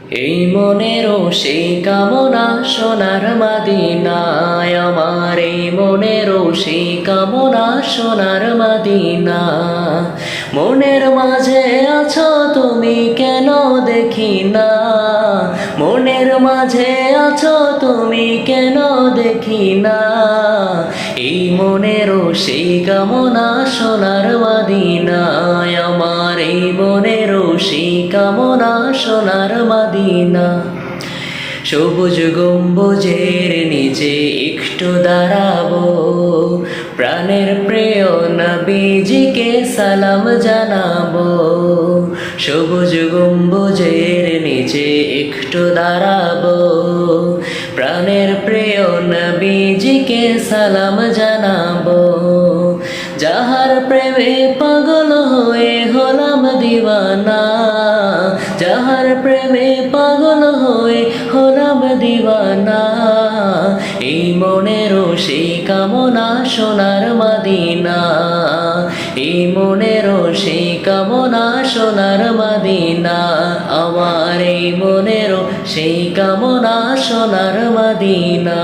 এই মনেরও সেই কামনা সোনার মদিনায়, আমার এই মনেরও সেই কামনা সোনার মদিনা। মনের মাঝে আছো তুমি কেন দেখি না, মনের মাঝে আছো তুমি কেন দেখি না। এই মনেরও সেই কামনা সোনার মদিনায়, আমার এই মনেরও সেই কামনা সোনার মদিনা। সবুজ গম্বুজের নিচে একটু দাঁড়াবো, প্রাণের প্রিয় নবীজিকে সালাম জানাবো। সবুজ গম্বুজের নিচে একটু দাঁড়াবো, প্রাণের প্রিয় নবীজিকে সালাম জানাবো। যাহার প্রেমে পাগল হয়ে হলাম দিওয়ানা, যাহার প্রেমে পাগল হয়ে হলাম দিওয়ানা। এই মনেরও সেই কামনা সোনার মদিনা, এই মনেরও সেই কামনা সোনার মদিনা, আমার এই মনেরও সেই কামনা সোনার মদিনা।